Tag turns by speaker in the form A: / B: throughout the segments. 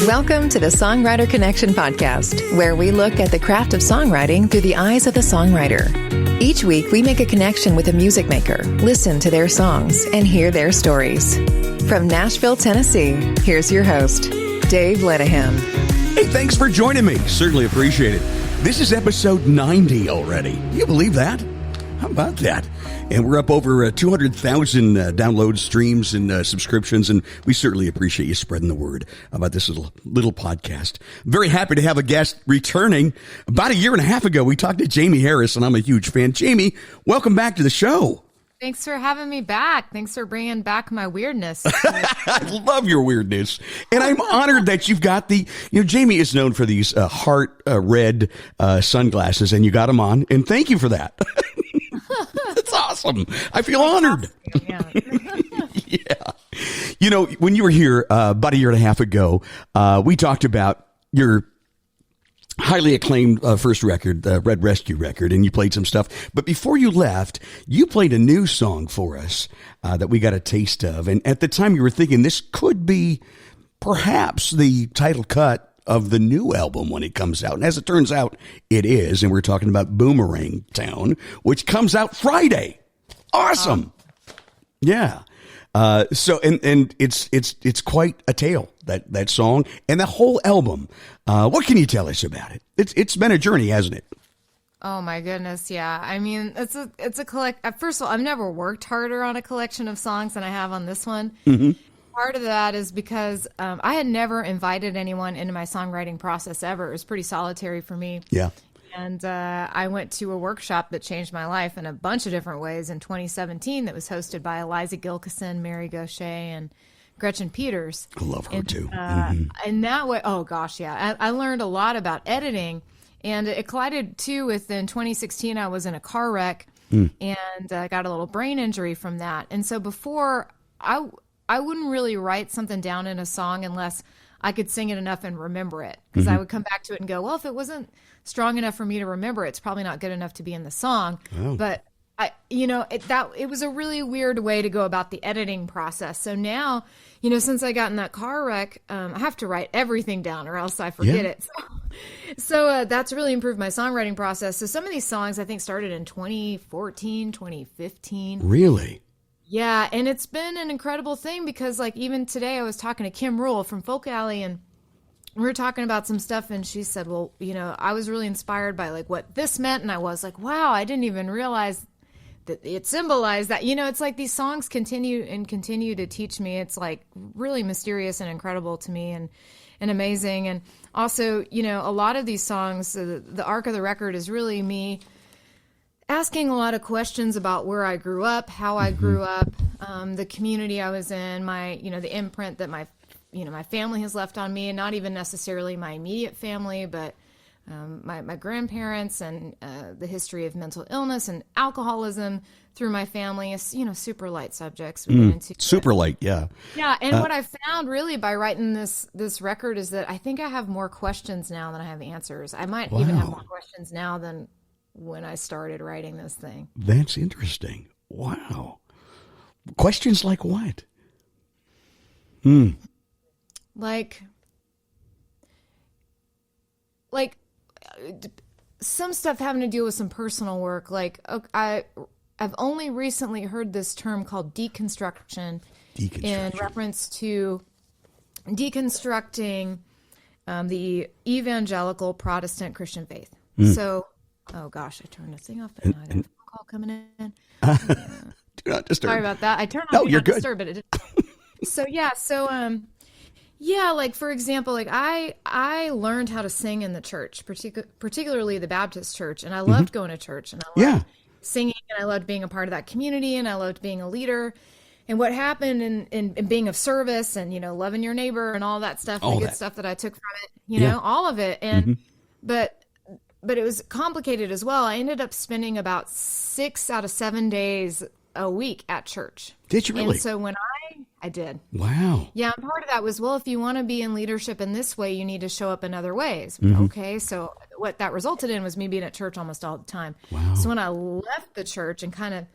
A: Welcome to the Songwriter Connection podcast, where we look at the craft of songwriting through the eyes of the songwriter. Each week, we make a connection with a music maker, listen to their songs, and hear their stories. From Nashville, Tennessee, here's your host, Dave Lenahan.
B: Hey, thanks for joining me. Certainly appreciate it. This is episode 90 already. Can you believe that? How about that? And we're up over 200,000 downloads, streams, and subscriptions, and we certainly appreciate you spreading the word about this little podcast. Very happy to have a guest returning. About a year and a half ago, we talked to Jaimee Harris, and I'm a huge fan. Jaimee, welcome back to the show.
C: Thanks for having me back. Thanks for bringing back my weirdness.
B: I love your weirdness. And I'm honored that you've got Jaimee is known for these heart red sunglasses, and you got them on. And thank you for that. That's awesome. I feel honored. Yeah. You know, when you were here about a year and a half ago, we talked about your highly acclaimed first record, the Red Rescue record, and you played some stuff. But before you left, you played a new song for us that we got a taste of. And at the time you were thinking this could be perhaps the title cut of the new album when it comes out. And as it turns out, it is. And we're talking about Boomerang Town, which comes out Friday. Awesome. Yeah. So it's quite a tale, that song and the whole album. What can you tell us about it? It's been a journey, hasn't it?
C: Oh my goodness, yeah. I mean, it's a collect. First of all, I've never worked harder on a collection of songs than I have on this one. Mm-hmm. Part of that is because I had never invited anyone into my songwriting process ever. It was pretty solitary for me. Yeah. And I went to a workshop that changed my life in a bunch of different ways in 2017 that was hosted by Eliza Gilkison, Mary Gaucher, and Gretchen Peters.
B: I love her too.
C: And that way, oh gosh, yeah. I learned a lot about editing, and it collided too with in 2016 I was in a car wreck and got a little brain injury from that. And so before I wouldn't really write something down in a song unless I could sing it enough and remember it. Because I would come back to it and go, well, if it wasn't strong enough for me to remember it, it's probably not good enough to be in the song. Oh. But it was a really weird way to go about the editing process. So now, since I got in that car wreck, I have to write everything down or else I forget it. So that's really improved my songwriting process. So some of these songs I think started in 2014, 2015.
B: Really?
C: Yeah, and it's been an incredible thing because, like, even today I was talking to Kim Rule from Folk Alley, and we were talking about some stuff, and she said, well, I was really inspired by, like, what this meant, and I was like, wow, I didn't even realize that it symbolized that. It's like these songs continue to teach me. It's, like, really mysterious and incredible to me and amazing. And also, a lot of these songs, the arc of the record is really me asking a lot of questions about where I grew up, how I grew up, the community I was in, the imprint that my family has left on me, and not even necessarily my immediate family, but my grandparents and the history of mental illness and alcoholism through my family. Is super light subjects we get into.
B: Super light, yeah.
C: Yeah, and what I found really by writing this record is that I think I have more questions now than I have answers. I might even have more questions now than when I started writing this thing.
B: That's interesting. Wow. Questions like what?
C: Like some stuff having to deal with some personal work. Like I've only recently heard this term called deconstruction. In reference to deconstructing the evangelical Protestant Christian faith. So, oh gosh, I turned this thing off, but now I got a phone call coming in.
B: Do not disturb.
C: Sorry about that. I turned off
B: No,
C: Do
B: you're
C: Not
B: good.
C: Disturb, but it didn't. Like for example, like I learned how to sing in the church, particularly the Baptist church, and I loved going to church, and I loved singing, and I loved being a part of that community, and I loved being a leader. And what happened in being of service and, loving your neighbor and all that stuff, the good stuff that I took from it, all of it. And, but it was complicated as well. I ended up spending about 6 out of 7 days a week at church.
B: Did you really?
C: And so when I did.
B: Wow.
C: Yeah. And part of that was, well, if you want to be in leadership in this way, you need to show up in other ways. Okay. So what that resulted in was me being at church almost all the time. Wow. So when I left the church and kind of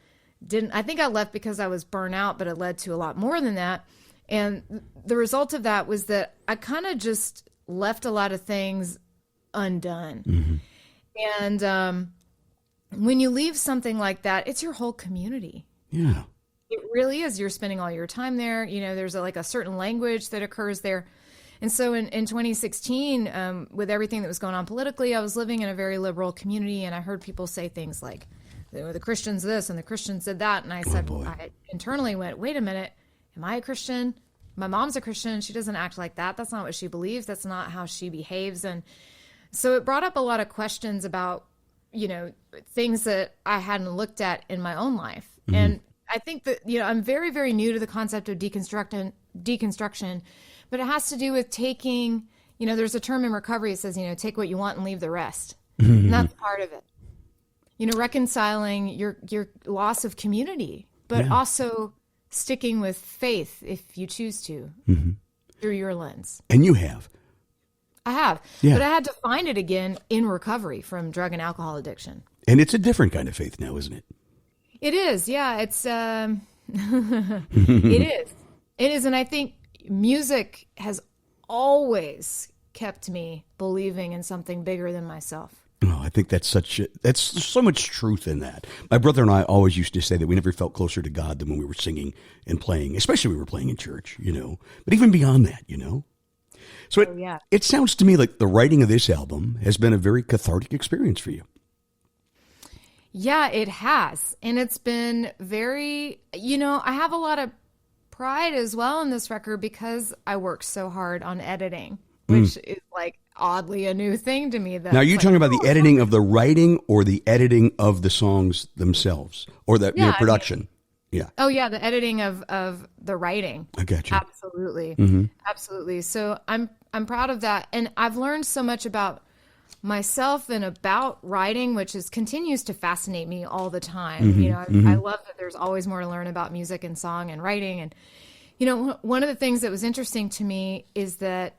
C: I think I left because I was burnt out, but it led to a lot more than that, And the result of that was that I kind of just left a lot of things undone. And when you leave something like that, it's your whole community.
B: Yeah.
C: It really is. You're spending all your time there. There's like a certain language that occurs there. And so in 2016, with everything that was going on politically, I was living in a very liberal community, and I heard people say things like, the Christians this and the Christians did that. And I said, I internally went, wait a minute, am I a Christian? My mom's a Christian. She doesn't act like that. That's not what she believes. That's not how she behaves. And so it brought up a lot of questions about, things that I hadn't looked at in my own life. And I think that, I'm very, very new to the concept of deconstruction, but it has to do with taking, there's a term in recovery that says, take what you want and leave the rest. And that's part of it. Reconciling your loss of community, but also sticking with faith if you choose to through your lens.
B: And you have.
C: I have.
B: Yeah.
C: But I had to find it again in recovery from drug and alcohol addiction.
B: And it's a different kind of faith now, isn't it?
C: It is. Yeah, it's it is. It is, and I think music has always kept me believing in something bigger than myself.
B: Oh, I think that's so much truth in that. My brother and I always used to say that we never felt closer to God than when we were singing and playing, especially when we were playing in church, but even beyond that, So it sounds to me like the writing of this album has been a very cathartic experience for you.
C: Yeah, it has. And it's been very, I have a lot of pride as well in this record because I worked so hard on editing, which is like oddly a new thing to me.
B: Now, are you talking about the editing of the writing or the editing of the songs themselves or the production? Yeah.
C: Oh, yeah, the editing of the writing.
B: I got you.
C: Absolutely. Absolutely. So I'm proud of that. And I've learned so much about myself and about writing, which continues to fascinate me all the time. I love that there's always more to learn about music and song and writing. And, one of the things that was interesting to me is that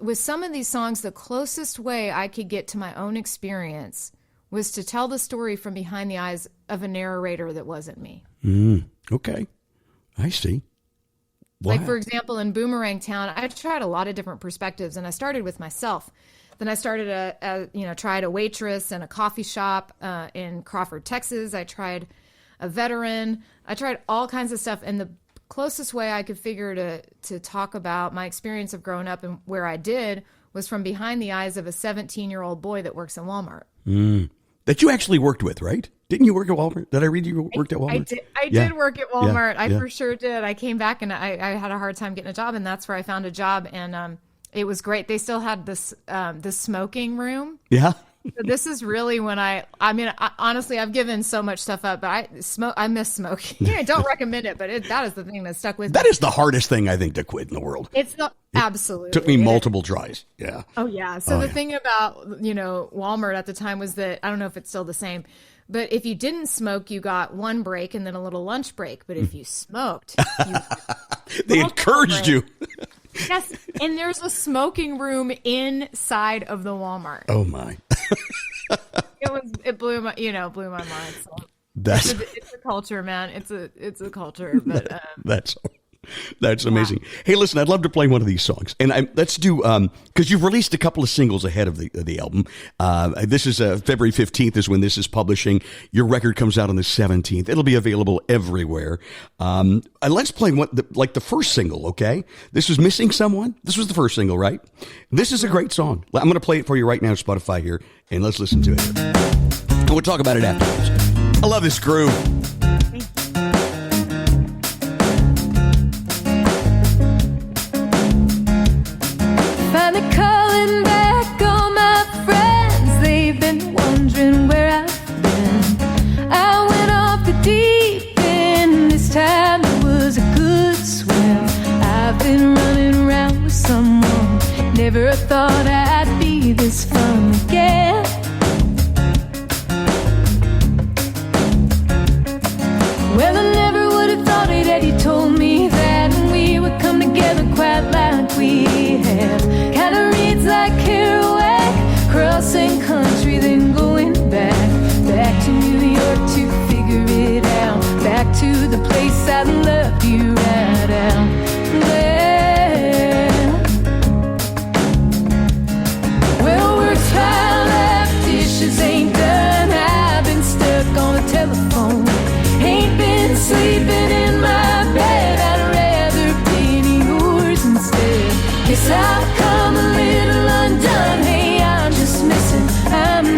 C: with some of these songs, the closest way I could get to my own experience was to tell the story from behind the eyes of a narrator that wasn't me.
B: Okay. I see. Wow.
C: Like, for example, in Boomerang Town, I tried a lot of different perspectives, and I started with myself. Then I started tried a waitress in a coffee shop in Crawford, Texas. I tried a veteran. I tried all kinds of stuff. And the closest way I could figure to talk about my experience of growing up and where I did was from behind the eyes of a 17-year-old boy that works in Walmart.
B: That you actually worked with, right? Didn't you work at Walmart? Did I read you worked at Walmart?
C: I did work at Walmart. I for sure did. I came back and I had a hard time getting a job, and that's where I found a job. And it was great. They still had this the smoking room.
B: Yeah.
C: So this is really when I honestly, I've given so much stuff up, but I miss smoking. I don't recommend it, but that is the thing that stuck with me.
B: That is the hardest thing I think to quit in the world.
C: Absolutely.
B: Took me multiple tries. Yeah.
C: Oh yeah. So the thing about, Walmart at the time was that, I don't know if it's still the same, but if you didn't smoke, you got one break and then a little lunch break. But if you smoked,
B: they encouraged you.
C: Yes, and there's a smoking room inside of the Walmart.
B: Oh my!
C: It blew my mind. So. It's a culture, man. It's a culture. But
B: that's amazing. Yeah. Hey, listen, I'd love to play one of these songs, and let's do because you've released a couple of singles ahead of the album. This is February 15th is when this is publishing. Your record comes out on the 17th. It'll be available everywhere. Let's play the first single. Okay, this was "Missing Someone." This was the first single, right? This is a great song. I'm going to play it for you right now, Spotify here, and let's listen to it. And we'll talk about it afterwards. I love this groove.
D: Finally calling back all my friends. They've been wondering where I've been. I went off the deep end. This time it was a good swim. I've been running around with someone. Never thought I'd be this fun again. Well, I never would have thought it had you told me that we would come together quite like we have. Kinda reads like Kerouac, crossing country, then going back to New York to figure it out. Back to the place I loved you right out. 'Cause I've come a little undone. Hey, I'm just missing someone.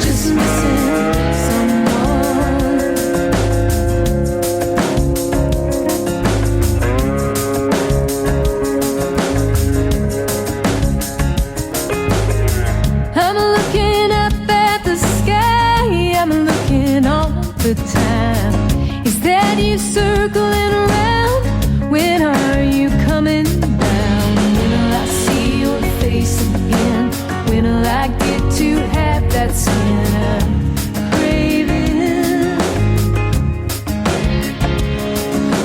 D: I'm looking up at the sky, I'm looking all the time. Is that you circling around? When are you coming down? When will I see your face again? When will I get to have that skin I'm craving?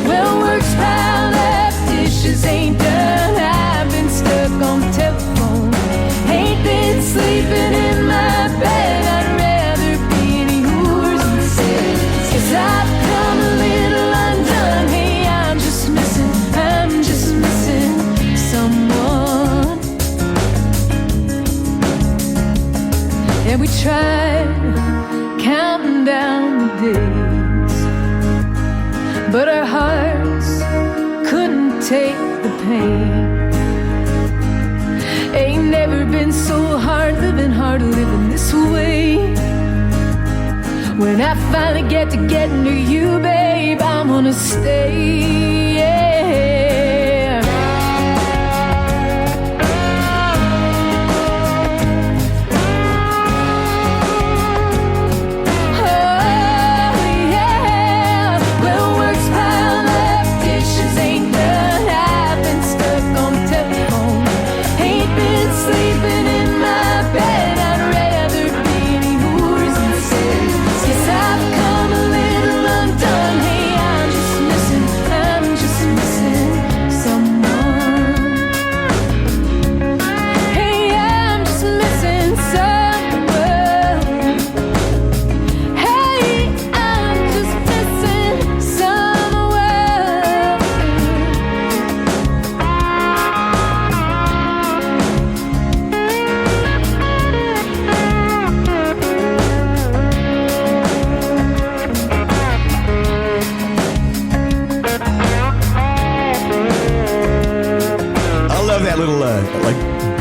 D: Well, work's piled up, dishes ain't done. I've been stuck on telephone. Ain't been sleeping in my bed. I'd rather be in yours instead. 'Cause I've come a little undone. Hey, I'm just missing someone. And we tried counting down the days, but our hearts couldn't take the pain. Ain't never been so hard living this way. When I finally get into you, babe, I'm gonna stay. Yeah.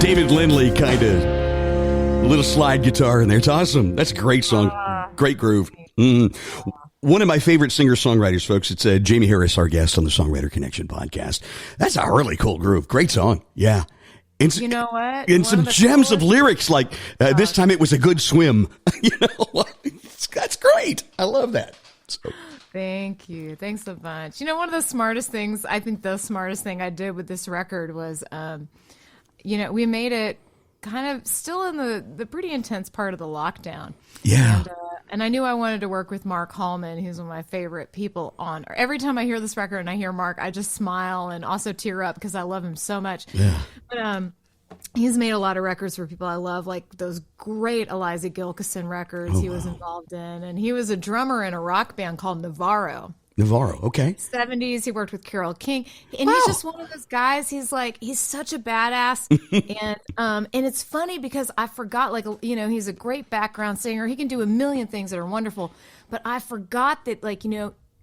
B: David Lindley kind of little slide guitar in there. It's awesome. That's a great song. Great groove. One of my favorite singer-songwriters, folks. It's Jaimee Harris, our guest on the Songwriter Connection podcast. That's a really cool groove. Great song. Yeah. And,
C: You know what?
B: and
C: One
B: some
C: of the
B: gems of
C: coolest-
B: lyrics like this time it was a good swim. You know, that's great. I love that. So.
C: Thank you. Thanks a bunch. You know, one of the smartest things, I think the smartest thing I did with this record was, we made it kind of still in the pretty intense part of the lockdown.
B: Yeah.
C: And I knew I wanted to work with Mark Hallman, who's one of my favorite people on. Every time I hear this record and I hear Mark, I just smile and also tear up because I love him so much.
B: Yeah.
C: But he's made a lot of records for people I love, like those great Eliza Gilkyson records he was involved in. And he was a drummer in a rock band called Navarro.
B: Okay.
C: 70s, he worked with Carole King, and he's just one of those guys. He's such a badass, and it's funny because I forgot, he's a great background singer. He can do a million things that are wonderful, but I forgot that,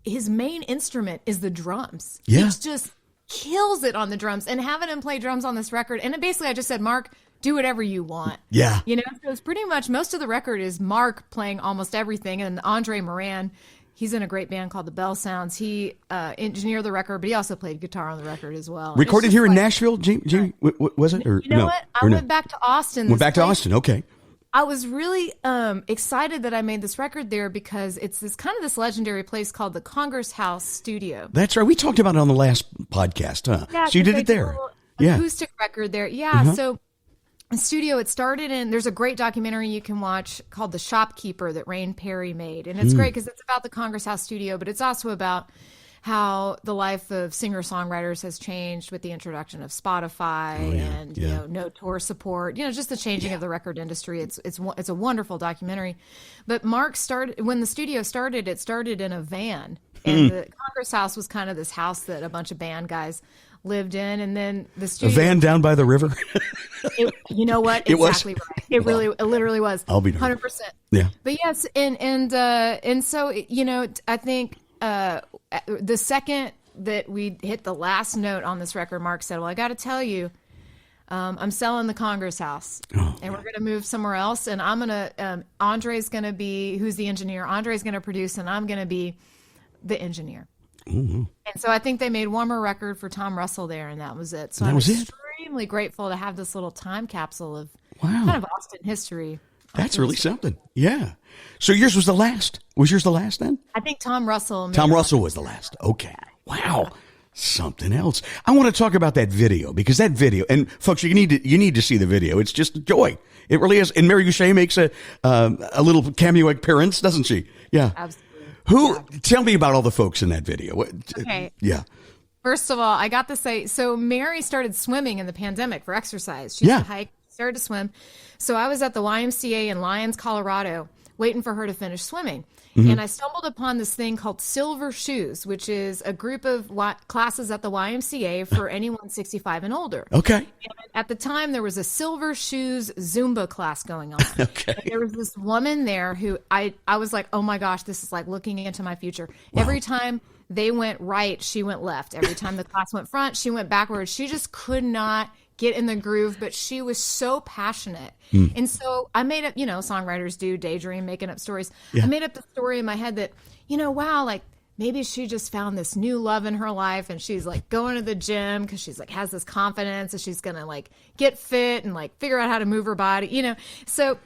C: his main instrument is the drums.
B: Yeah.
C: He just kills it on the drums, and having him play drums on this record, and basically I just said, Mark, do whatever you want.
B: Yeah.
C: So it's pretty much most of the record is Mark playing almost everything, and Andre Moran. He's in a great band called the Bell Sounds. He engineered the record, but he also played guitar on the record as well.
B: Recorded here in Nashville, Jamie, was it? Or
C: You know
B: no?
C: what?
B: Or
C: I
B: no?
C: went back to Austin.
B: Went back to Austin. Okay.
C: I was really excited that I made this record there because it's this legendary place called the Congress House Studio.
B: That's right. We talked about it on the last podcast, huh?
C: Yeah,
B: So you
C: 'cause
B: did
C: they
B: it there.
C: a little
B: Yeah.
C: acoustic record there. Yeah. So the studio, it started in, there's a great documentary you can watch called The Shopkeeper that Rain Perry made. And it's great because it's about the Congress House Studio, but it's also about how the life of singer-songwriters has changed with the introduction of Spotify and no tour support, just the changing of the record industry. It's a wonderful documentary. But Mark started, when the studio started, it started in a van. And the Congress House was kind of this house that a bunch of band guys lived in, and then the studio.
B: A van down by the river.
C: You know what?
B: It was?
C: Exactly right. It literally was.
B: I'll be
C: 100%.
B: Yeah.
C: But yes, and so I think the second that we hit the last note on this record, Mark said, "Well, I got to tell you, I'm selling the Congress House, and we're going to move somewhere else. And I'm going to, Andre's going to be, who's the engineer? Andre's going to produce, and I'm going to be the engineer. Mm-hmm. And so I think they made one more record for Tom Russell there, and that was it. So I'm extremely grateful to have this little time capsule of kind of Austin history.
B: That's really something. Yeah. So yours was the last. Was yours the last then?
C: I think Tom Russell.
B: Tom Russell was the last. Okay. Wow. Something else. I want to talk about that video, because that video, and folks, you need to see the video. It's just a joy. It really is. And Mary Boucher makes a little cameo appearance, doesn't she? Yeah.
C: Absolutely.
B: Tell me about all the folks in that video.
C: Okay.
B: Yeah.
C: First of all, I got to say, so Mary started swimming in the pandemic for exercise. She used to hike, started to swim. So I was at the YMCA in Lyons, Colorado, waiting for her to finish swimming. Mm-hmm. And I stumbled upon this thing called Silver Shoes, which is a group of classes at the YMCA for anyone 65 and older.
B: Okay.
C: And at the time, there was a Silver Shoes Zumba class going on.
B: Okay.
C: And there was this woman there who I was like, oh my gosh, this is like looking into my future. Wow. Every time they went right, she went left. Every time the class went front, she went backwards. She just could not get in the groove, but she was so passionate. And so I made up, songwriters do, daydream, making up stories. Yeah. I made up the story in my head that, wow, like maybe she just found this new love in her life, and she's like going to the gym because she's like has this confidence, and she's going to like get fit and like figure out how to move her body, So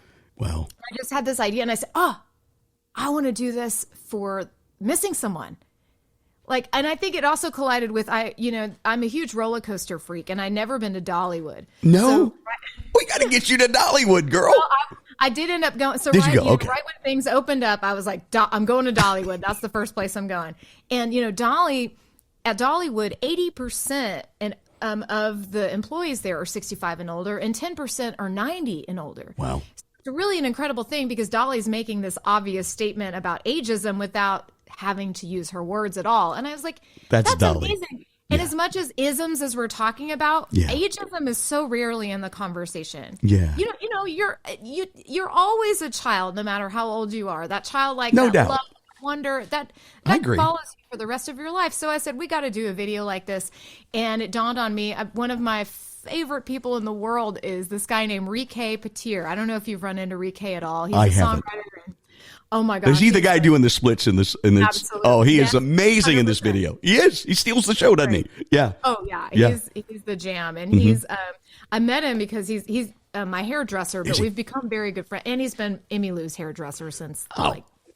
C: I just had this idea, and I said, I want to do this for missing someone. And I think it also collided with, I'm a huge roller coaster freak, and I'd never been to Dollywood.
B: No? So, we got to get you to Dollywood, girl.
C: Well, I did end up going. So right when things opened up, I was like, I'm going to Dollywood. That's the first place I'm going. And, at Dollywood, 80% of the employees there are 65 and older, and 10% are 90 and older.
B: Wow.
C: It's really an incredible thing, because Dolly's making this obvious statement about ageism without having to use her words at all. And I was like, that's amazing. And as much as isms as we're talking about, ageism is so rarely in the conversation.
B: Yeah.
C: You're always a child, no matter how old you are. That childlike
B: no doubt.
C: love, wonder, that follows you for the rest of your life. So I said, we got to do a video like this. And it dawned on me, one of my favorite people in the world is this guy named Rike Patir. I don't know if you've run into Rike at all. He's a songwriter. Oh my gosh.
B: Is he the guy doing the splits in this?
C: Absolutely.
B: Oh, he is amazing 100%. In this video. He is. He steals the show, doesn't he? Yeah.
C: Oh yeah. He's the jam. And he's, I met him because he's my hairdresser, but we've become very good friends. And he's been Emmylou's hairdresser since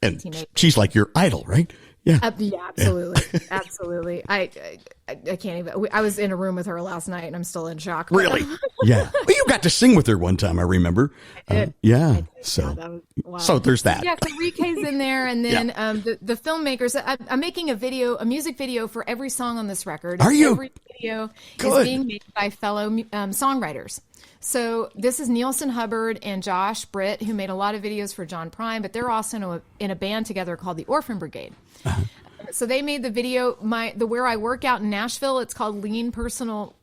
B: and she's like your idol, right? Yeah.
C: Absolutely. Absolutely. I can't even. I was in a room with her last night, and I'm still in shock.
B: Really? Yeah. Well, you got to sing with her one time, I remember.
C: I did.
B: Yeah. So, so there's that.
C: Yeah. So Rike's in there, and then the filmmakers. I'm making a music video for every song on this record.
B: Are you?
C: Every video is being made by fellow songwriters. So this is Nielsen Hubbard and Josh Britt, who made a lot of videos for John Prine, but they're also in a band together called the Orphan Brigade. Uh-huh. So they made the video, where I work out in Nashville, it's called Lean Personal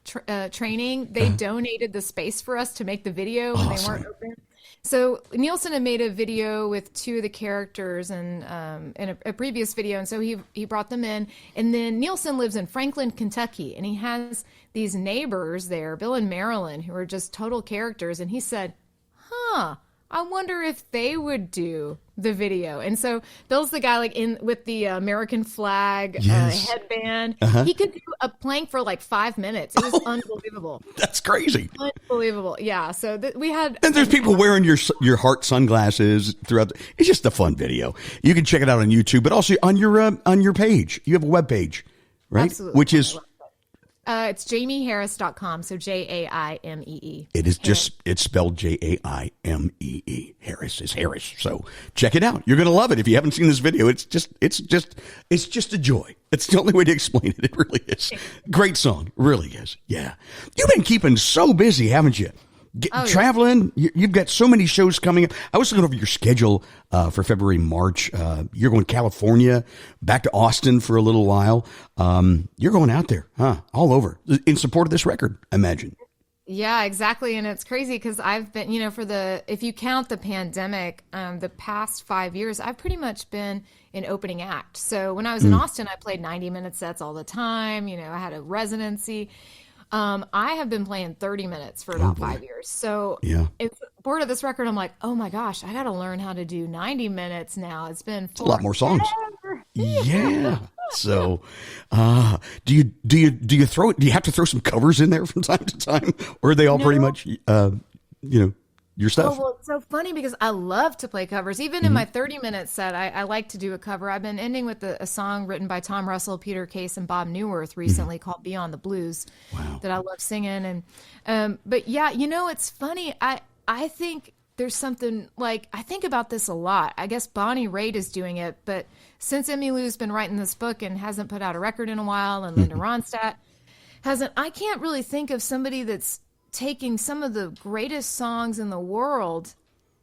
C: Training. They donated the space for us to make the video when they weren't open. So Nielsen had made a video with two of the characters in a previous video, and so he brought them in. And then Nielsen lives in Franklin, Kentucky, and he has these neighbors there, Bill and Marilyn, who are just total characters. And he said, I wonder if they would do the video. And so Bill's the guy with the American flag headband. Uh-huh. He could do a plank for like 5 minutes. It was unbelievable.
B: That's crazy.
C: Unbelievable. Yeah. So we had.
B: And there's people wearing your heart sunglasses throughout. It's just a fun video. You can check it out on YouTube, but also on your page. You have a web page, right?
C: Absolutely.
B: Which is.
C: It's JaimeeHarris.com, so Jaimee.
B: It is it's spelled Jaimee. Harris is Harris. So check it out. You're going to love it. If you haven't seen this video, it's just a joy. It's the only way to explain it. It really is. Great song. Really is. Yeah. You've been keeping so busy, haven't you? Traveling. You've got so many shows coming up. I was looking over your schedule for February, March. You're going to California, back to Austin for a little while. You're going out there, all over in support of this record, I imagine.
C: Yeah, exactly. And it's crazy because I've been, if you count the pandemic, the past 5 years, I've pretty much been an opening act. So when I was in Austin, I played 90-minute sets all the time. I had a residency. I have been playing 30 minutes for about 5 years. So if bored of this record, I'm like, oh my gosh, I got to learn how to do 90 minutes now. It's been
B: a lot more songs. Yeah. So, do you have to throw some covers in there from time to time, or are they all pretty much, your stuff?
C: Oh, well, it's so funny because I love to play covers. Even in my 30-minute set, I like to do a cover. I've been ending with a song written by Tom Russell, Peter Case, and Bob Newirth recently called Beyond the Blues that I love singing. And but yeah, it's funny. I think there's something like, I think about this a lot. I guess Bonnie Raitt is doing it, but since Emmylou's been writing this book and hasn't put out a record in a while, and Linda Ronstadt hasn't, I can't really think of somebody that's taking some of the greatest songs in the world,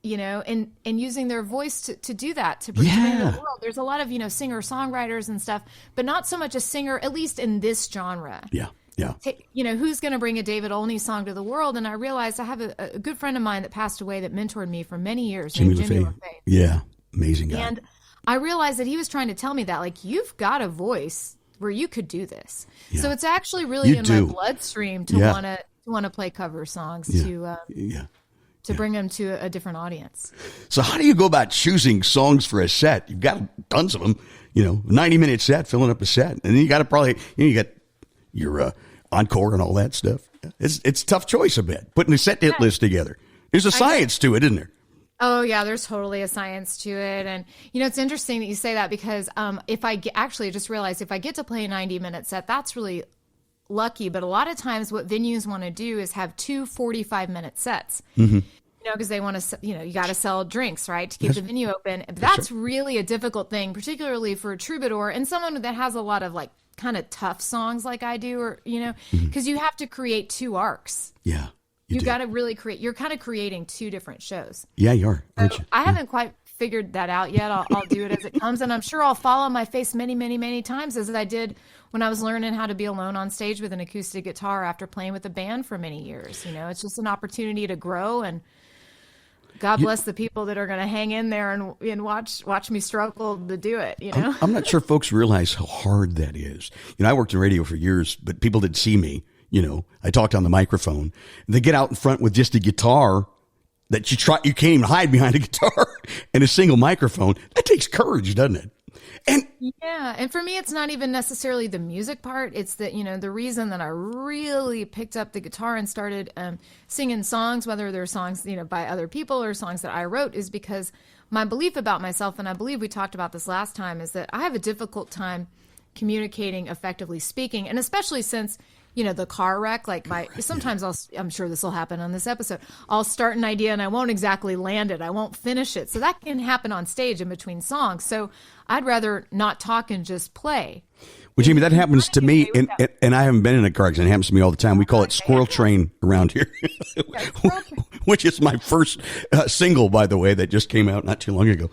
C: and using their voice to do that, to bring to the world. There's a lot of, singer-songwriters and stuff, but not so much a singer, at least in this genre.
B: Yeah. Yeah.
C: Who's going to bring a David Olney song to the world? And I realized I have a good friend of mine that passed away that mentored me for many years, named Jimmy LaFave.
B: Yeah. Amazing guy.
C: And I realized that he was trying to tell me that, like, you've got a voice where you could do this. Yeah. So it's actually really my bloodstream to want to play cover songs, to bring them to a different audience.
B: So how do you go about choosing songs for a set? You've got tons of them, 90-minute set, filling up a set. And then you got to probably, you got your encore and all that stuff. It's a tough choice a bit, putting a set list together. There's a science to it, isn't there?
C: Oh, yeah, there's totally a science to it. And, it's interesting that you say that because I just realized if I get to play a 90-minute set, that's really lucky. But a lot of times what venues want to do is have 2 45-minute sets. Mm-hmm. Because they want to, you got to sell drinks, right, to keep the venue open. That's really a difficult thing, particularly for a troubadour and someone that has a lot of like kind of tough songs like I do, or, because you have to create 2 arcs.
B: Yeah.
C: You got to really you're kind of creating 2 different shows.
B: Yeah, you are, aren't you?
C: I haven't quite figured that out yet. I'll do it as it comes. And I'm sure I'll fall on my face many, many, many times as I did when I was learning how to be alone on stage with an acoustic guitar after playing with a band for many years. It's just an opportunity to grow, and God bless the people that are going to hang in there and watch me struggle to do it,
B: I'm not sure folks realize how hard that is. I worked in radio for years, but people didn't see me. I talked on the microphone. They get out in front with just a guitar that you can't even hide behind a guitar and a single microphone. That takes courage, doesn't it?
C: And for me, it's not even necessarily the music part. It's that, the reason that I really picked up the guitar and started singing songs, whether they're songs, by other people or songs that I wrote, is because my belief about myself, and I believe we talked about this last time, is that I have a difficult time communicating effectively speaking. And especially since, the car wreck, sometimes I'm sure this will happen on this episode. I'll start an idea and I won't exactly land it. I won't finish it. So that can happen on stage in between songs. So I'd rather not talk and just play.
B: Well, Jaimee, that happens to me, and I haven't been in a car accident. It happens to me all the time. We call it Squirrel Train around here, which is my first single, by the way, that just came out not too long ago.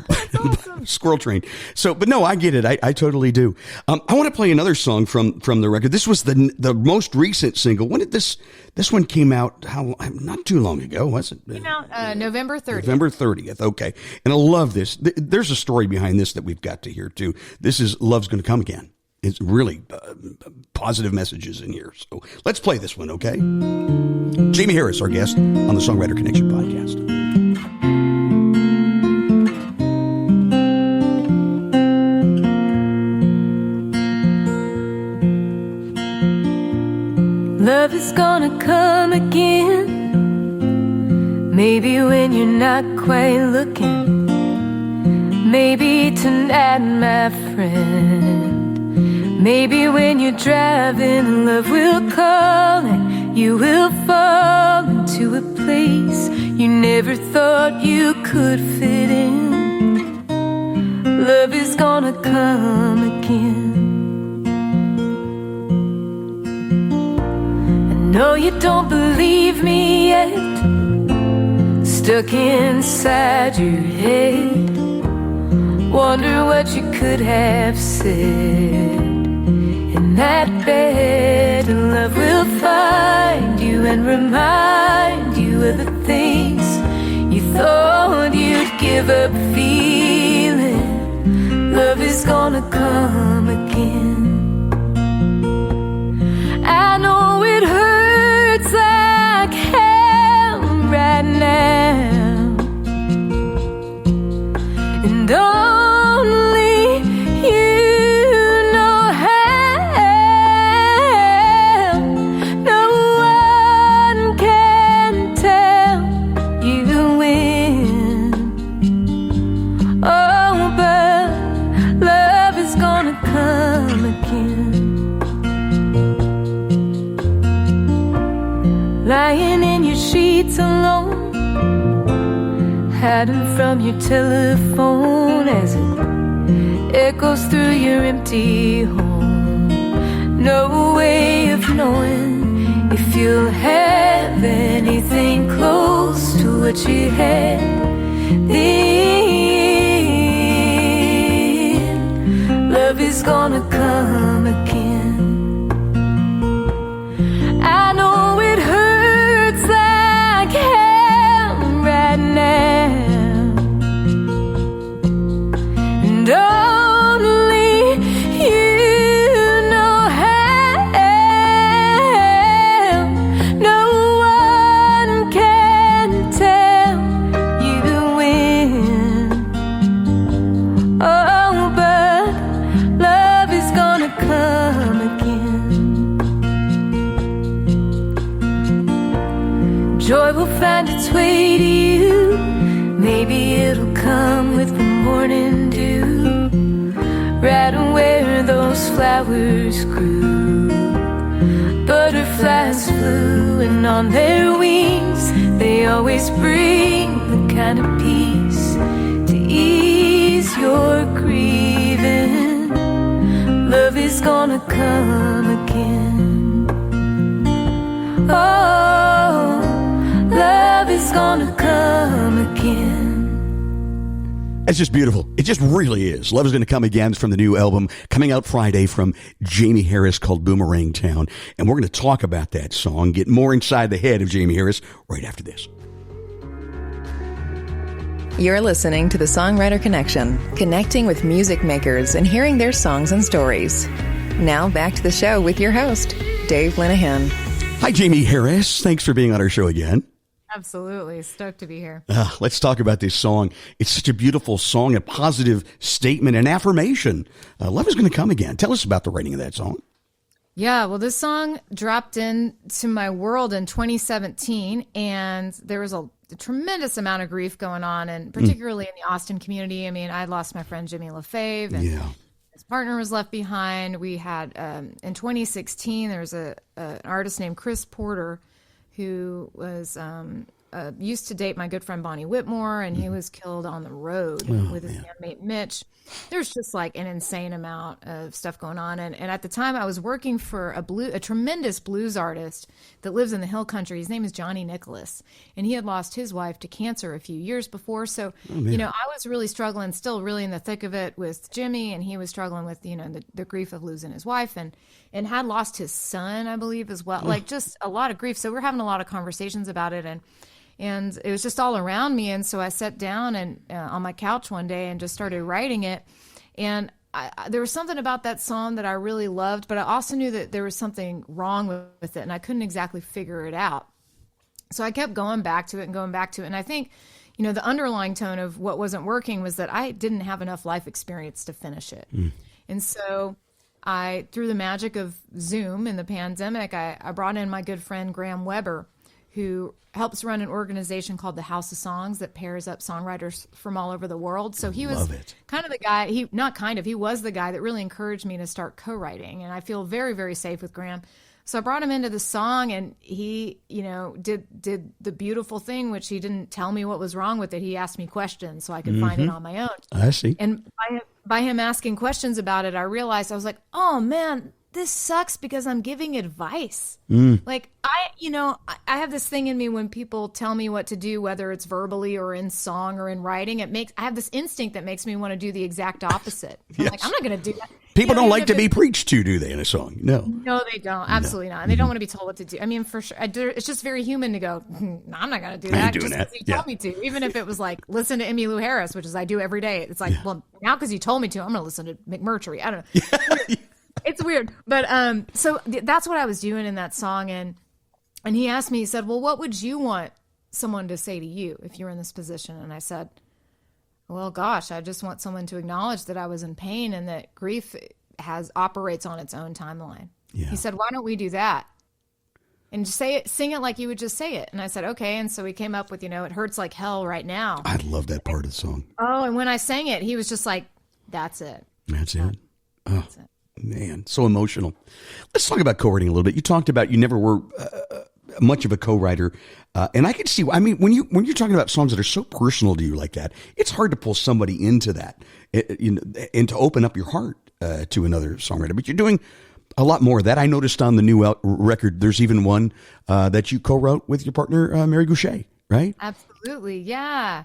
C: That's awesome.
B: Squirrel Train. So, but no, I get it. I totally do. I want to play another song from the record. This was the most recent single. When did this one came out? Not too long ago, was it?
C: Came out November 30th.
B: November 30th. Okay. And I love this. There's a story behind this that we've got to hear too. This is Love's Gonna Come Again. It's really positive messages in here. So let's play this one, okay? Jaimee Harris, our guest on the Songwriter Connection podcast.
D: Love is gonna come again. Maybe when you're not quite looking. Maybe tonight, my friend. Maybe when you're driving, love will call and you will fall into a place you never thought you could fit in. Love is gonna come again. I know you don't believe me yet, stuck inside your head. Wonder what you could have said in that bed. And love will find you and remind you of the things you thought you'd give up feeling. Love is gonna come again. I know it hurts streets alone, hiding from your telephone as it echoes through your empty home. No way of knowing if you'll have anything close to what you had then. Love is gonna come again. I know it hurts like hell right now, and only you know how. No one can tell you when. Oh, but love is gonna come again. Joy will find its way to you. Maybe it'll come with the morning dew, right where those flowers grew. Butterflies flew, and on their wings they always bring the kind of peace to ease your grieving. Love is gonna come again. Oh, love is gonna come again.
B: It's just beautiful. It just really is. Love is going to come again. It's from the new album coming out Friday from Jaimee Harris called Boomerang Town. And we're going to talk about that song, get more inside the head of Jaimee Harris right after this.
A: You're listening to the Songwriter Connection, connecting with music makers and hearing their songs and stories. Now back to the show with your host, Dave Linehan.
B: Hi, Jaimee Harris. Thanks for being on our show again.
C: Absolutely. Stoked to be here.
B: Let's talk about this song. It's such a beautiful song, a positive statement, an affirmation. Love is going to come again. Tell us about the writing of that song.
C: Yeah, well, this song dropped into my world in 2017, and there was a tremendous amount of grief going on, and particularly in the Austin community. I mean, I lost my friend Jimmy LaFave, and his partner was left behind. We had, in 2016, there was an artist named Chris Porter who was used to date my good friend Bonnie Whitmore, and he was killed on the road with his bandmate Mitch. There's just like an insane amount of stuff going on. And at the time I was working for a tremendous blues artist that lives in the hill country. His name is Johnny Nicholas, and he had lost his wife to cancer a few years before. So, you know, I was really struggling, still really in the thick of it with Jimmy, and he was struggling with, you know, the grief of losing his wife and had lost his son, I believe, as well. Like just a lot of grief. So we're having a lot of conversations about it, and it was just all around me. And so I sat down and on my couch one day and just started writing it. And there was something about that song that I really loved, but I also knew that there was something wrong with it, and I couldn't exactly figure it out. So I kept going back to it. And I think, you know, the underlying tone of what wasn't working was that I didn't have enough life experience to finish it. And so through the magic of Zoom in the pandemic, I brought in my good friend Graham Weber, who helps run an organization called the House of Songs that pairs up songwriters from all over the world. So he was kind of the guy, he was the guy that really encouraged me to start co-writing. And I feel very, very safe with Graham. So I brought him into the song, and he, you know, did the beautiful thing, which he didn't tell me what was wrong with it. He asked me questions so I could find it on my own.
B: I see.
C: And by him asking questions about it, I realized, I was like, oh man, this sucks because I'm giving advice. Like I have this thing in me when people tell me what to do, whether it's verbally or in song or in writing, I have this instinct that makes me want to do the exact opposite. I'm like, I'm not going to do that.
B: People don't like to be preached to, do they, in a song? No,
C: they don't. Absolutely not. And they don't want to be told what to do. I mean, for sure, it's just very human to go, I'm not going to do that.
B: Doing
C: just
B: that.
C: You told me to. Even if it was like, listen to Emmylou Harris, which is I do every day. It's like, well, now because you told me to, I'm going to listen to McMurtry. I don't know. It's weird. But so that's what I was doing in that song. And he asked me, he said, well, what would you want someone to say to you if you were in this position? And I said, well, gosh, I just want someone to acknowledge that I was in pain and that grief operates on its own timeline. Yeah. He said, why don't we do that? And just sing it like you would just say it. And I said, okay. And so we came up with, you know, it hurts like hell right now.
B: I love that part of the song.
C: Oh, and when I sang it, he was just like, that's it.
B: That's it. Oh. That's it. Man, so emotional. Let's talk about co-writing a little bit. You talked about you never were much of a co-writer. And I can see, I mean, when you're talking about songs that are so personal to you like that, it's hard to pull somebody into that, and to open up your heart to another songwriter. But you're doing a lot more of that. I noticed on the new record, there's even one that you co-wrote with your partner, Mary Goucher, right?
C: Absolutely, yeah.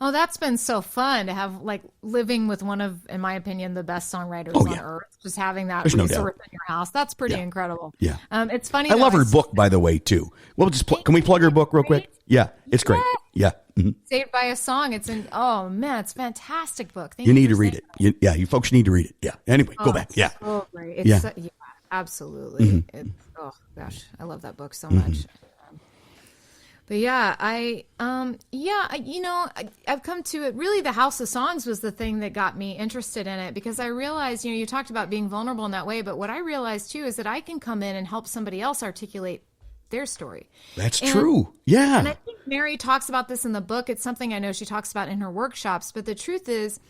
C: Oh, that's been so fun to have, like, living with one of, in my opinion, the best songwriters on earth. Just having that
B: There's no
C: resource
B: doubt.
C: in your house. That's pretty incredible.
B: Yeah.
C: It's funny.
B: I love her book, by the way, too. Well, just can we plug her book real quick? Yeah, it's great. Yeah. Mm-hmm.
C: Saved by a Song. It's oh man, it's a fantastic book.
B: You need to read it. You folks need to read it. Yeah. Anyway, go back. Yeah.
C: Oh, great. It's yeah, absolutely.
B: Mm-hmm.
C: Oh gosh, I love that book so much. But yeah, I've come to it. Really, the House of Songs was the thing that got me interested in it, because I realized, you talked about being vulnerable in that way, but what I realized too is that I can come in and help somebody else articulate their story.
B: That's true. Yeah.
C: And I think Mary talks about this in the book. It's something I know she talks about in her workshops, but the truth is,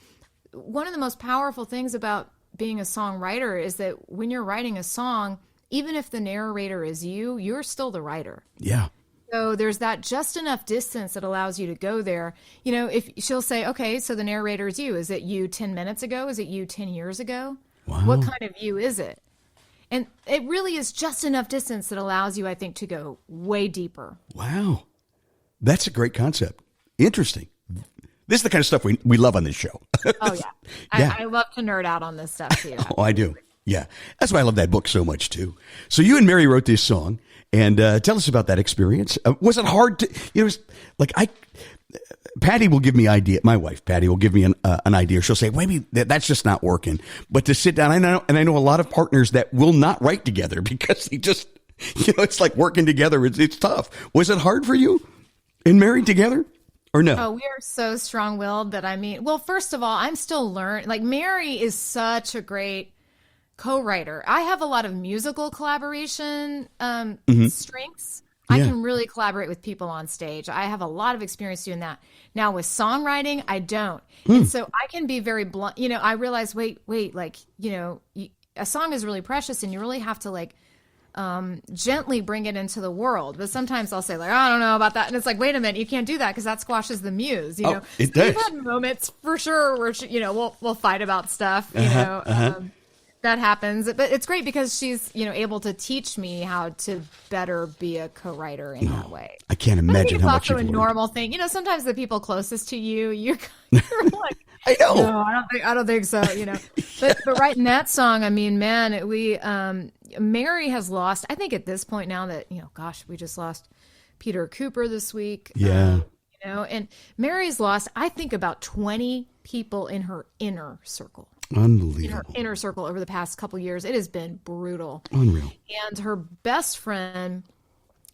C: one of the most powerful things about being a songwriter is that when you're writing a song, even if the narrator is you're still the writer.
B: Yeah.
C: So there's that just enough distance that allows you to go there. If she'll say, okay, so the narrator is you. Is it you 10 minutes ago? Is it you 10 years ago?
B: Wow.
C: What kind of you is it? And it really is just enough distance that allows you, I think, to go way deeper.
B: Wow. That's a great concept. Interesting. This is the kind of stuff we love on this show.
C: Oh, yeah.
B: Yeah.
C: I love to nerd out on this stuff, too.
B: Oh, I do. Yeah. That's why I love that book so much, too. So you and Mary wrote this song. And tell us about that experience. Was it hard to, Patty will give me idea. My wife, Patty, will give me an idea. She'll say, maybe that's just not working. But to sit down, I know a lot of partners that will not write together because they just, it's like working together. It's tough. Was it hard for you and married together or no?
C: Oh, we are so strong-willed that well, first of all, I'm still learning. Like, Mary is such a great co-writer. I have a lot of musical collaboration strengths. I can really collaborate with people on stage. I have a lot of experience doing that. Now with songwriting, I don't. And so I can be very blunt. I realize, wait, like, a song is really precious and you really have to gently bring it into the world. But sometimes I'll say, I don't know about that. And it's like, wait a minute, you can't do that because that squashes the muse.
B: It does.
C: We've had moments for sure where, we'll fight about stuff, that happens, but it's great because she's, able to teach me how to better be a co-writer in that way.
B: I can't imagine how much you've learned.
C: It's also a normal thing. Sometimes the people closest to you're like,
B: I know.
C: No, I don't think so. But writing that song, man, Mary has lost. I think at this point now that we just lost Peter Cooper this week.
B: Yeah.
C: And Mary's lost, I think, about 20 people in her inner circle.
B: Unbelievable.
C: In her inner circle over the past couple years. It has been brutal.
B: Unreal.
C: And her best friend,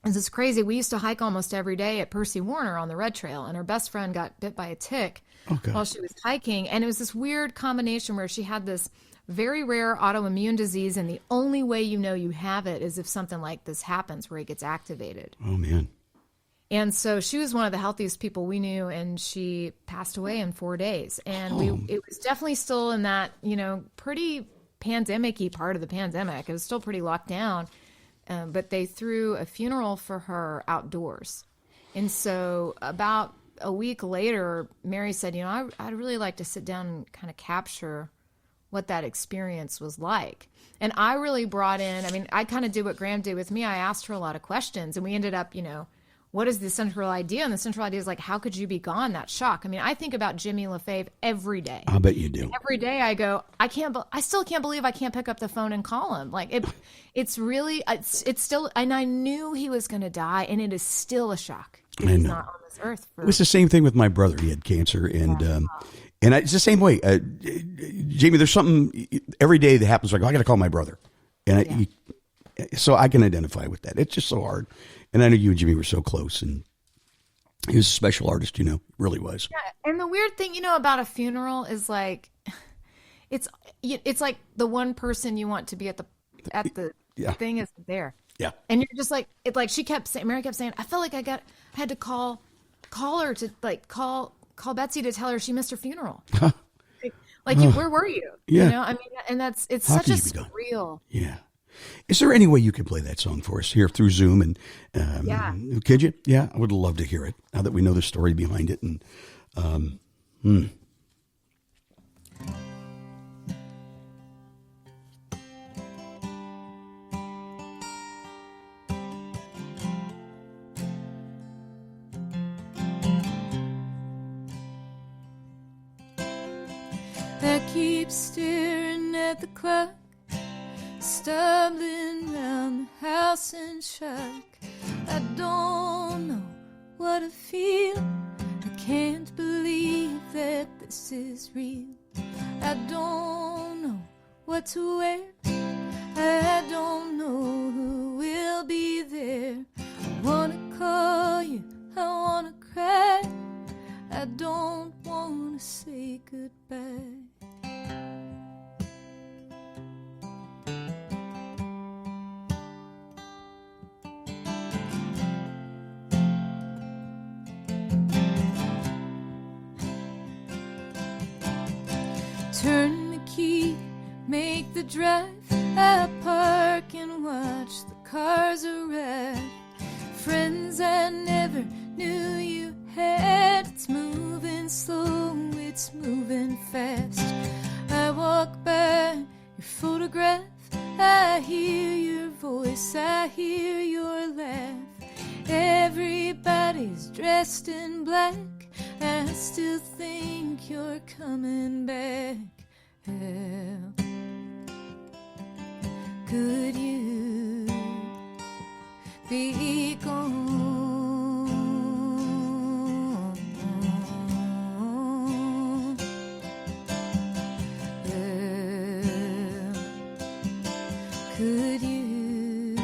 C: this is crazy. We used to hike almost every day at Percy Warner on the Red Trail, and her best friend got bit by a tick while she was hiking. And it was this weird combination where she had this very rare autoimmune disease, and the only way you have it is if something like this happens where it gets activated.
B: Oh, man.
C: And so she was one of the healthiest people we knew, and she passed away in 4 days. And it was definitely still in that, pretty pandemic-y part of the pandemic. It was still pretty locked down. But they threw a funeral for her outdoors. And so about a week later, Mary said, I'd really like to sit down and kind of capture what that experience was like. And I really brought in, I kind of did what Graham did with me. I asked her a lot of questions, and we ended up, what is the central idea? And the central idea is how could you be gone? That shock. I think about Jimmy LaFave every day.
B: I bet you do.
C: Every day I go, I still can't believe I can't pick up the phone and call him. It's really, it's still, and I knew he was going to die, and it is still a shock. He's not on this earth.
B: It was the same thing with my brother. He had cancer, and it's the same way. Jaimee, there's something every day that happens. I got to call my brother, and so I can identify with that. It's just so hard. And I know you and Jimmy were so close, and he was a special artist, really was.
C: Yeah, and the weird thing, about a funeral is it's like the one person you want to be at the thing isn't there.
B: Yeah.
C: And you're just Mary kept saying, I felt like I had to call her to call Betsy to tell her she missed her funeral. Where were you?
B: Yeah.
C: And it's such a surreal.
B: Yeah. Is there any way you could play that song for us here through Zoom? And
C: Yeah.
B: could you? Yeah, I would love to hear it now that we know the story behind it. And
D: I keep staring at the clock, stumbling round the house in shock. I don't know what I feel. I can't believe that this is real. I don't know what to wear. I don't know who will be there. I wanna call you, I wanna cry. I don't wanna say goodbye. Turn the key, make the drive. I park and watch the cars arrive. Friends I never knew you had. It's moving slow, it's moving fast. I walk by your photograph. I hear your voice, I hear your laugh. Everybody's dressed in black. I still think you're coming back. How could you be gone? How could you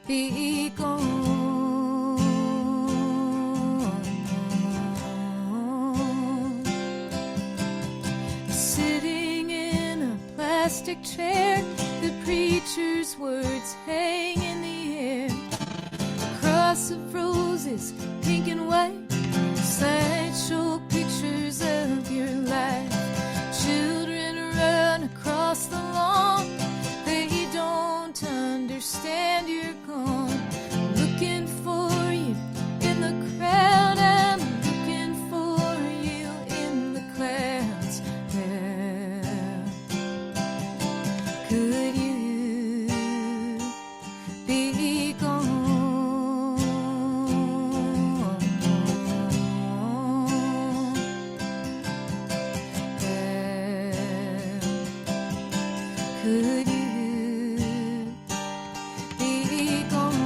D: be gone? Plastic chair, the preacher's words hang in the air. A cross of roses, pink and white, slideshow pictures of your life. Children run across the lawn, they don't understand you're gone. Looking for you in the crowd, I'm looking for you in the clouds. Could you be gone? Could you be gone?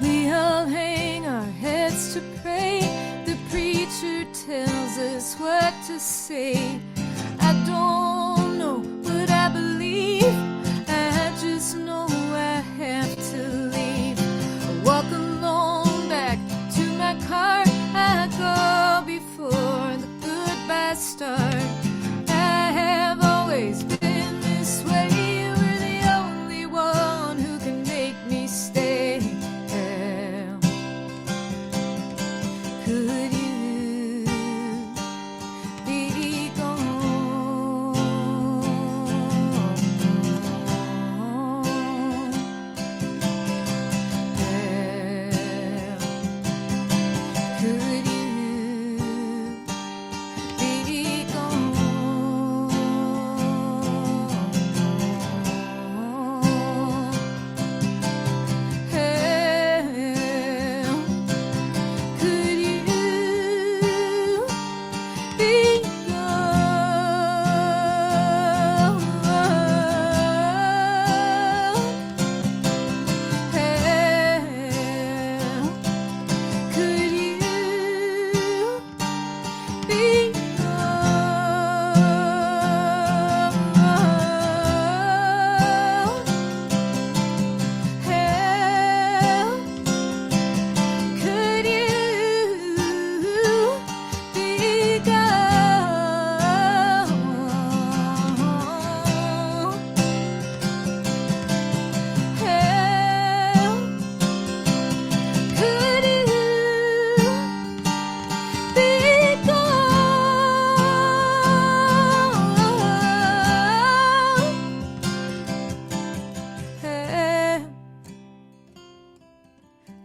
D: We all hang our heads to pray. The preacher tells us what to say. I don't know what I believe. I just know I have to leave. I walk alone back to my car. I go before the goodbye start. I have always been this way. You were the only one who can make me stay. Could you be gone?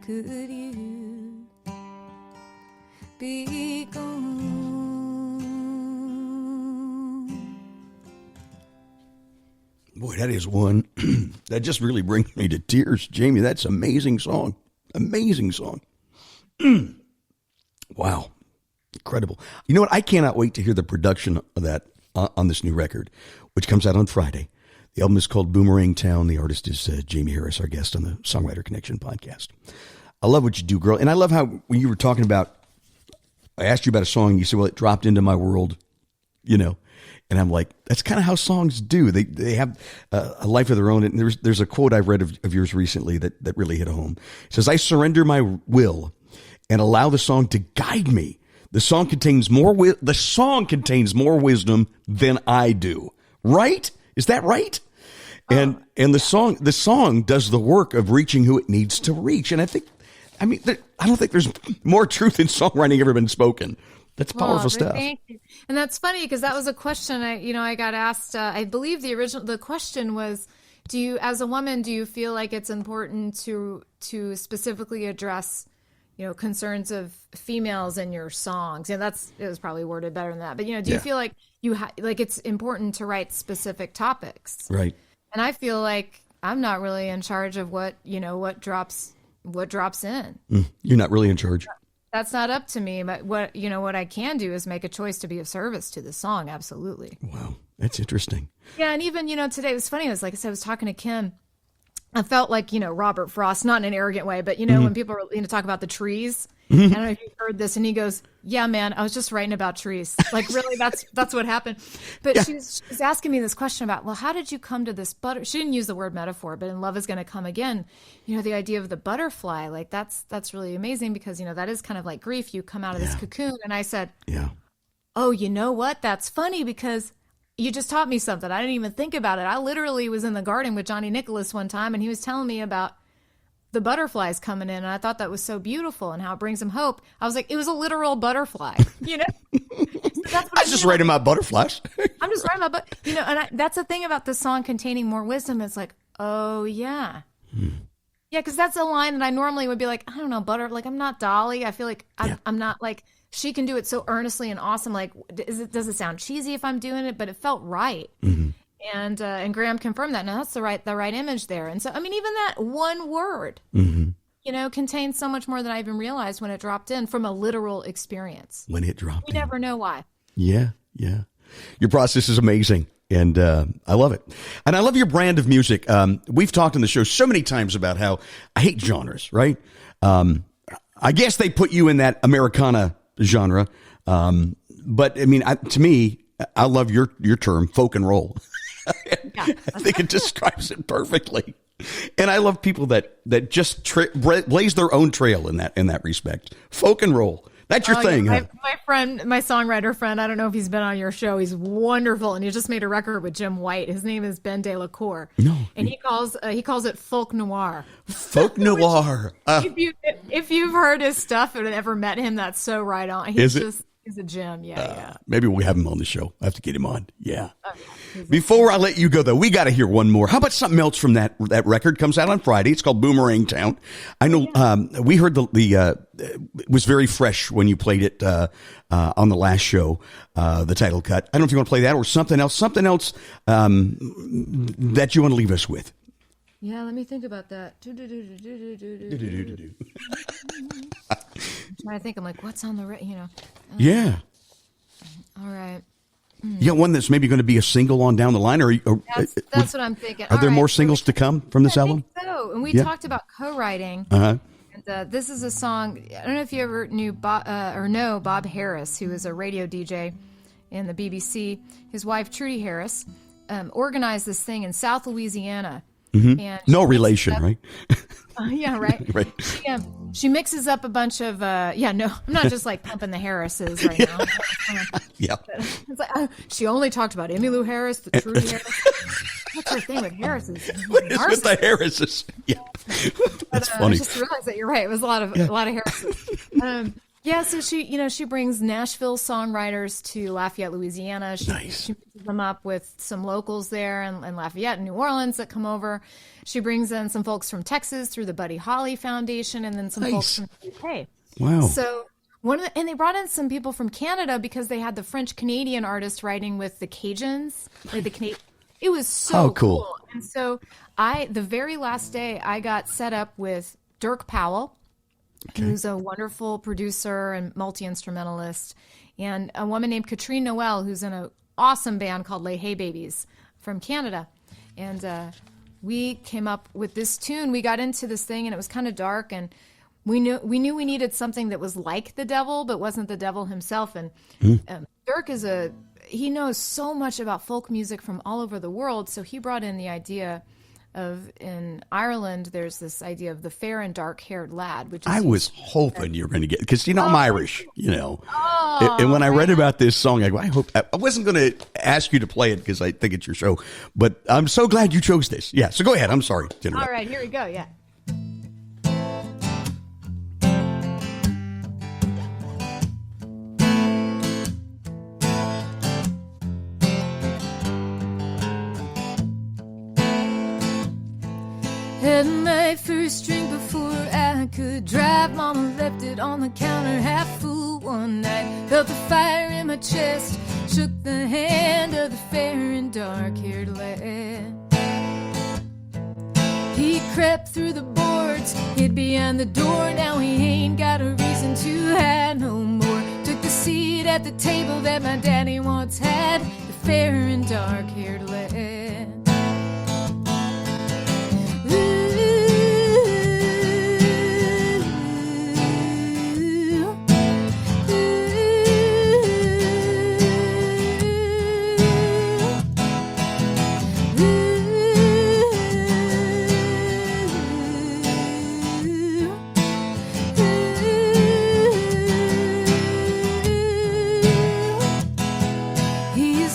D: could you be gone?
B: Boy, that is one that just really brings me to tears. Jaimee, that's an amazing song. Amazing song. Wow. Incredible. You know what? I cannot wait to hear the production of that on this new record, which comes out on Friday. The album is called Boomerang Town. The artist is Jaimee Harris, our guest on the Songwriter Connection podcast. I love what you do, girl. And I love how when you were talking about, I asked you about a song, and you said, well, it dropped into my world, you know. And I'm like, that's kind of how songs do. They have a life of their own. And there's a quote I've read of yours recently that really hit home. It says, I surrender my will and allow the song to guide me. The song contains more wisdom than I do. Right? Is that right? And the song does the work of reaching who it needs to reach. And I don't think there's more truth in songwriting ever been spoken. That's powerful stuff.
C: Thank you. And that's funny because that was a question I got asked. I believe the question was, as a woman, do you feel like it's important to specifically address, concerns of females in your songs? It was probably worded better than that. But do you feel like it's important to write specific topics?
B: Right.
C: And I feel like I'm not really in charge of what drops in.
B: You're not really in charge.
C: That's not up to me, but what I can do is make a choice to be of service to the song. Absolutely.
B: Wow, that's interesting.
C: Yeah, and even today it was funny. It was like I said, I was talking to Kim. I felt like Robert Frost, not in an arrogant way, but when people talk about the trees. I don't know if you've heard this, and he goes, "Yeah, man, I was just writing about trees." Like, really, that's what happened. But
B: yeah.
C: she was asking me this question about, well, how did you come to this She didn't use the word metaphor, but in Love Is Gonna Come Again, the idea of the butterfly, like that's really amazing because that is kind of like grief. You come out of this cocoon, and I said,
B: "Yeah,
C: oh, you know what? That's funny because you just taught me something. I didn't even think about it. I literally was in the garden with Johnny Nicholas one time, and he was telling me about the butterflies coming in, and I thought that was so beautiful and how it brings him hope. I was like, it was a literal butterfly, So that's what
B: I was just writing about butterflies.
C: I'm just writing about, that's the thing about the song containing more wisdom. It's like, oh yeah. Yeah, because that's a line that I normally would be like, I don't know, I'm not Dolly. I feel like I'm not like, she can do it so earnestly and awesome. Like, does it sound cheesy if I'm doing it? But it felt right. Mm-hmm. And Graham confirmed that. Now that's the right image there. And so, even that one word, contains so much more than I even realized when it dropped in from a literal experience.
B: When it dropped in.
C: You never know why.
B: Yeah. Your process is amazing. And I love it. And I love your brand of music. We've talked on the show so many times about how I hate genres, right? I guess they put you in that Americana genre. But to me, I love your term, folk and roll. I think it describes it perfectly. And I love people that just blaze their own trail in that respect. Folk and roll. That's your thing.
C: Yeah. My songwriter friend, I don't know if he's been on your show. He's wonderful. And he just made a record with Jim White. His name is Ben De La Cour.
B: No.
C: And he calls it folk noir.
B: Folk noir.
C: If you've heard his stuff and ever met him, that's so right on. He's a gem. Yeah.
B: Maybe we have him on the show. I have to get him on. Yeah. Before I let you go, though, we got to hear one more. How about something else from that record? Comes out on Friday. It's called Boomerang Town. I know we heard it was very fresh when you played it on the last show, the title cut. I don't know if you want to play that or something else that you want to leave us with.
C: Yeah, let me think about that. I'm trying to think. I'm like, what's on the
B: Yeah.
C: All right.
B: Yeah, one that's maybe going to be a single on down the line,
C: that's what I'm thinking.
B: Are there more singles to come from this album?
C: I think so. And we talked about co-writing.
B: Uh-huh.
C: And this is a song. I don't know if you ever knew know Bob Harris, who is a radio DJ in the BBC. His wife Trudy Harris organized this thing in South Louisiana.
B: Mm-hmm.
C: And
B: no relation, right?
C: Yeah, right.
B: Right.
C: She mixes up a bunch of I'm not just like pumping the Harrises right now.
B: Yeah.
C: It's like she only talked about Emmylou Harris, the Trudy Harris. What's her thing with Harrises?
B: What is with the Harrises? Yeah. That's funny.
C: I just realized that you're right. It was a lot of Harrises. So she brings Nashville songwriters to Lafayette, Louisiana. She mixes them up with some locals there in Lafayette and New Orleans that come over. She brings in some folks from Texas through the Buddy Holly Foundation, and then some folks from the UK.
B: Wow.
C: So and they brought in some people from Canada because they had the French Canadian artist writing with the Cajuns. It was so cool. And so the very last day, I got set up with Dirk Powell, who's a wonderful producer and multi-instrumentalist, and a woman named Katrine Noel, who's in an awesome band called Les Hay Babies from Canada. And we came up with this tune. We got into this thing, and it was kind of dark, and we knew we needed something that was like the devil, but wasn't the devil himself. And Dirk he knows so much about folk music from all over the world, so he brought in the idea of, in Ireland, there's this idea of the fair and dark-haired lad. Which is
B: I was hoping you were going to get, because I'm Irish, and when I read about this song, I wasn't going to ask you to play it because I think it's your show, but I'm so glad you chose this. Yeah, so go ahead. I'm sorry.
C: All right, here we go. Yeah.
D: Had my first drink before I could drive. Mama left it on the counter half full one night. Felt the fire in my chest, shook the hand of the fair and dark-haired lad. He crept through the boards, hid behind the door. Now he ain't got a reason to hide no more. Took the seat at the table that my daddy once had. The fair and dark-haired lad.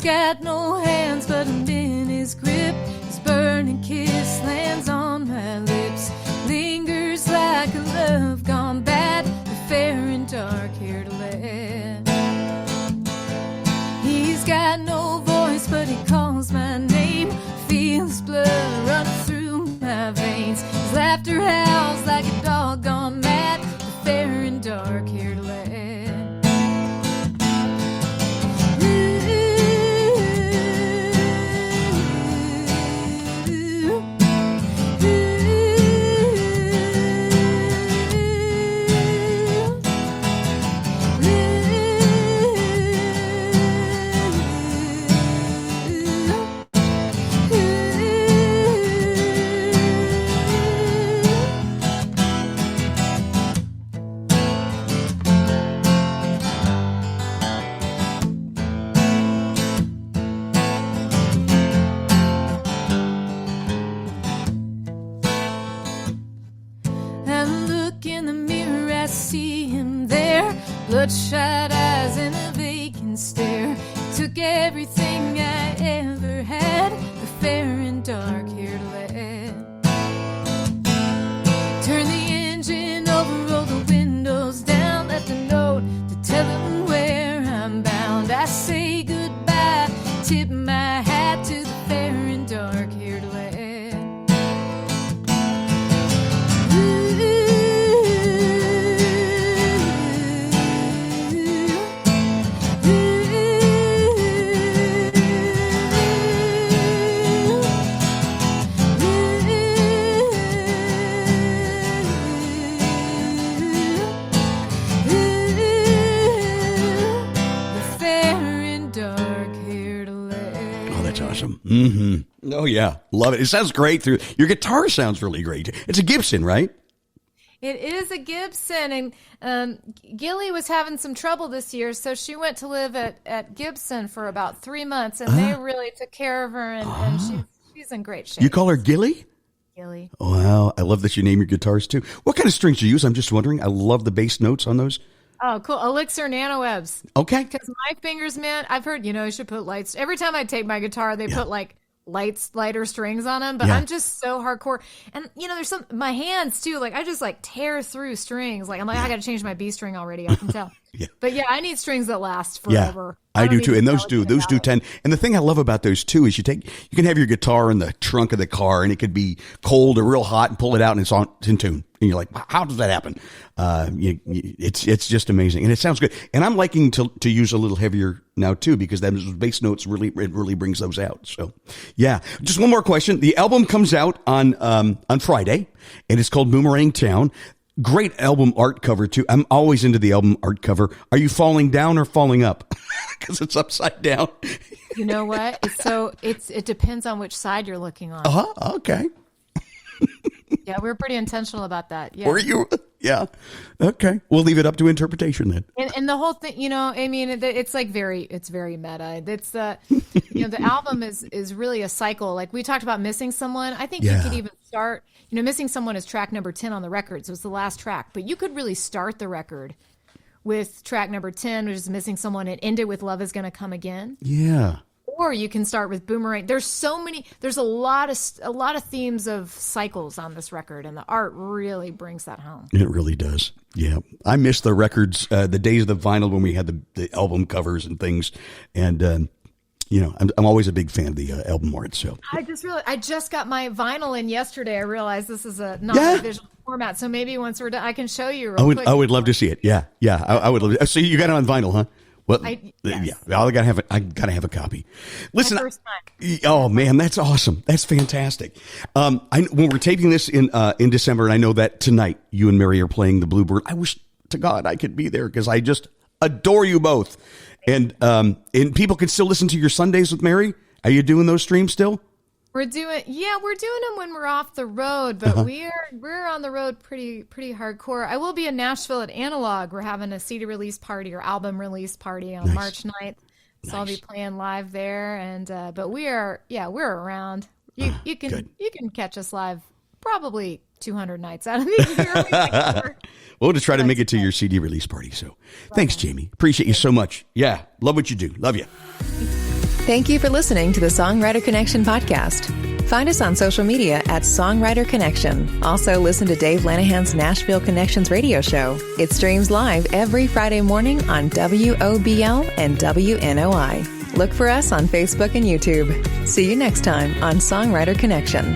D: Got no hands, but I'm in his grip. His burning kiss lands on my lips. Lingers like a love gone bad. The fair and dark-haired lad. He's got no voice, but he calls my name. Feel his blood running through my veins. His laughter howls like a dog gone mad. The fair and dark-haired lad. Bloodshot eyes and a vacant stare. Took everything I ever had. The fair and dark-haired lad. Turn the engine over, roll the windows down. Left a note to tell him where I'm bound. I say goodbye, tip my hat to the fair and dark-haired lad.
B: Mm-hmm. Oh, yeah. Love it. It sounds great. Your guitar sounds really great. It's a Gibson, right?
C: It is a Gibson. And Gilly was having some trouble this year, so she went to live at Gibson for about 3 months, and they really took care of her, and she's in great shape.
B: You call her Gilly?
C: Gilly.
B: Wow. I love that you name your guitars, too. What kind of strings do you use? I'm just wondering. I love the bass notes on those.
C: Oh, cool. Elixir Nano-Ebs.
B: Okay.
C: Because my fingers, man, I've heard, you should put lights. Every time I take my guitar, they put like lighter strings on them, but I'm just so hardcore. And, there's my hands too. Like I just tear through strings. Like I'm like, I got to change my B string already. I can tell.
B: Yeah.
C: But yeah, I need strings that last forever.
B: I do
C: don't
B: too.
C: need
B: And
C: to
B: those do
C: delicate about it.
B: tend. And the thing I love about those too is you can have your guitar in the trunk of the car and it could be cold or real hot and pull it out and it's in tune. And you're like, how does that happen? It's just amazing. And it sounds good. And I'm liking to use a little heavier now too, because those bass notes really brings those out. So yeah, just one more question. The album comes out on Friday and it's called Boomerang Town. Great album art cover too. I'm always into the album art cover. Are you falling down or falling up? Because it's upside down.
C: You know what? It depends on which side you're looking on.
B: Okay.
C: Yeah, we're pretty intentional about that. Yeah.
B: Were you? Yeah. Okay. We'll leave it up to interpretation then.
C: And the whole thing, I mean, it's like it's very meta. It's the album is really a cycle. Like we talked about missing someone. I think you could even start, missing someone is track number 10 on the record. So it's the last track, but you could really start the record with track number 10, which is missing someone, and end it with Love Is Gonna Come Again.
B: Yeah.
C: Or you can start with Boomerang. There's a lot of themes of cycles on this record, and the art really brings that home.
B: It really does. Yeah. I miss the records, the days of the vinyl when we had the album covers and things. And, I'm always a big fan of the album art. So
C: I just got my vinyl in yesterday. I realized this is not a visual format. So maybe once we're done, I can show you real quick.
B: I would love to see it. Yeah. Yeah. I would love to. So you got it on vinyl, huh? Well,
C: yes.
B: Yeah, I gotta have a copy. Listen,
C: My first time.
B: Oh man, that's awesome. That's fantastic. When we're taping this in December, and I know that tonight you and Mary are playing the Bluebird. I wish to God I could be there because I just adore you both. And people can still listen to your Sundays with Mary. Are you doing those streams still?
C: We're doing them when we're off the road, but we're on the road pretty hardcore. I will be in Nashville at Analog. We're having a CD release party or album release party on March 9th. So I'll be playing live there, and but we're around. You can catch us live probably 200 nights out of the year.
B: We'll just try to make it to your CD release party. So thanks, Jaimee. Appreciate you so much. Yeah, love what you do. Love you.
A: Thank you for listening to the Songwriter Connection podcast. Find us on social media at Songwriter Connection. Also, listen to Dave Lanahan's Nashville Connections radio show. It streams live every Friday morning on WOBL and WNOI. Look for us on Facebook and YouTube. See you next time on Songwriter Connection.